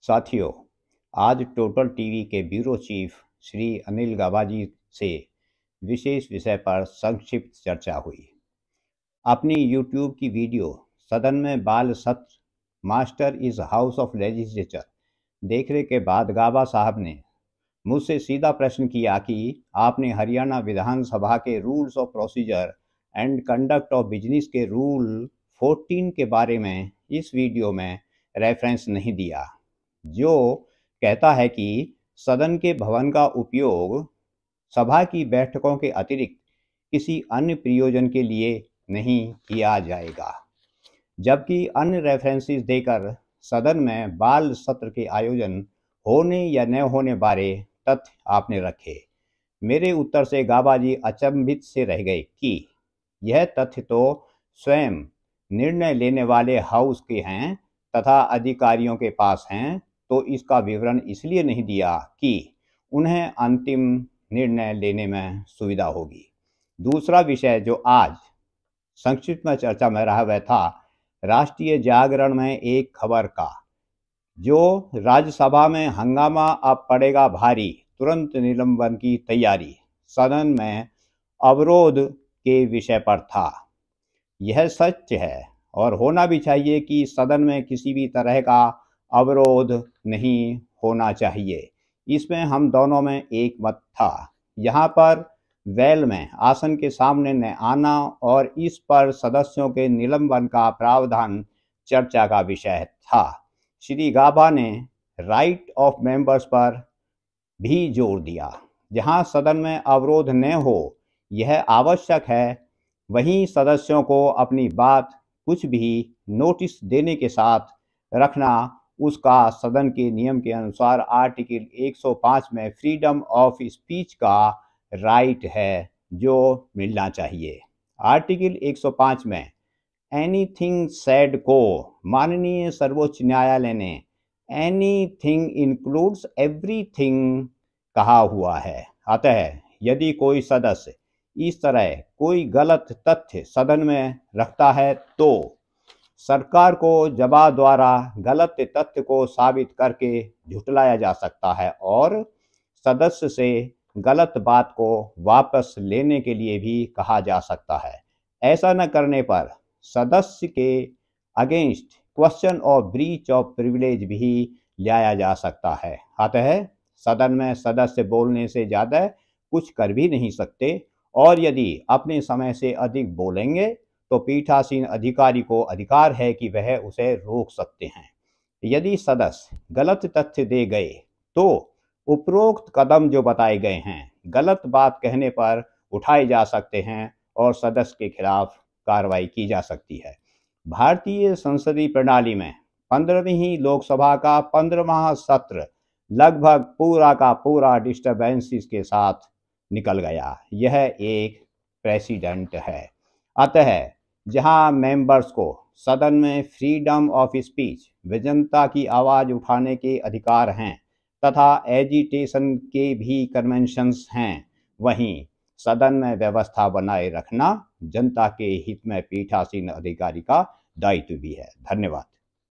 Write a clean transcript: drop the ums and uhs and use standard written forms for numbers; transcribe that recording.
साथियों, आज total TV के ब्यूरो चीफ श्री अनिल गाबा जी से विशेष विषय पर संक्षिप्त चर्चा हुई। अपनी यूट्यूब की वीडियो सदन में बाल सत्र master is house of legislature देखने के बाद गाबा साहब ने मुझसे सीधा प्रश्न किया कि आपने हरियाणा विधानसभा के rules of procedure and conduct of business के रूल 14 के बारे में इस वीडियो में रेफरेंस नहीं दिया, जो कहता है कि सदन के भवन का उपयोग सभा की बैठकों के अतिरिक्त किसी अन्य प्रयोजन के लिए नहीं किया जाएगा, जबकि अन्य रेफरेंसेस देकर सदन में बाल सत्र के आयोजन होने या न होने बारे तथ्य आपने रखे। मेरे उत्तर से गाबा जी अचंभित से रह गए कि यह तथ्य तो स्वयं निर्णय लेने वाले हाउस के हैं तथा अधिकारियों के पास हैं, तो इसका विवरण इसलिए नहीं दिया कि उन्हें अंतिम निर्णय लेने में सुविधा होगी। दूसरा विषय जो आज संक्षिप्त में चर्चा में रहा वह था राष्ट्रीय जागरण में एक खबर का, जो राज्यसभा में हंगामा अब पड़ेगा भारी, तुरंत निलंबन की तैयारी, सदन में अवरोध के विषय पर था। यह सच है और होना भी चाहिए कि सदन में किसी भी तरह का अवरोध नहीं होना चाहिए। इसमें हम दोनों में एक मत था। यहाँ पर वेल में आसन के सामने न आना और इस पर सदस्यों के निलंबन का प्रावधान चर्चा का विषय था। श्री गाबा ने राइट ऑफ मेंबर्स पर भी जोर दिया। जहाँ सदन में अवरोध न हो यह आवश्यक है, वहीं सदस्यों को अपनी बात कुछ भी नोटिस देने के साथ रखना उसका सदन के नियम के अनुसार आर्टिकल 105 में फ्रीडम ऑफ स्पीच का राइट है, जो मिलना चाहिए। आर्टिकल 105 में एनीथिंग सेड को माननीय सर्वोच्च न्यायालय ने एनीथिंग इंक्लूड्स एवरीथिंग कहा हुआ है। अतः यदि कोई सदस्य इस तरह कोई गलत तथ्य सदन में रखता है तो सरकार को जवाब द्वारा गलत तथ्य को साबित करके झुठलाया जा सकता है और सदस्य से गलत बात को वापस लेने के लिए भी कहा जा सकता है। ऐसा न करने पर सदस्य के against question of breach of privilege भी लाया जा सकता है। अतः सदन में सदस्य बोलने से ज़्यादा कुछ कर भी नहीं सकते और यदि अपने समय से अधिक बोलेंगे तो पीठासीन अधिकारी को अधिकार है कि वह उसे रोक सकते हैं। यदि सदस्य गलत तथ्य दे गए तो उपरोक्त कदम जो बताए गए हैं गलत बात कहने पर उठाए जा सकते हैं और सदस्य के खिलाफ कार्रवाई की जा सकती है। भारतीय संसदीय प्रणाली में 15वीं लोकसभा का 15वां सत्र लगभग पूरा का पूरा डिस्टर्बेंसेस के साथ निकल गया। यह एक प्रेसिडेंट है। अतः जहां मेंबर्स को सदन में फ्रीडम ऑफ स्पीच जनता की आवाज़ उठाने के अधिकार हैं तथा एजिटेशन के भी कन्वेंशंस हैं, वहीं सदन में व्यवस्था बनाए रखना जनता के हित में पीठासीन अधिकारी का दायित्व भी है। धन्यवाद।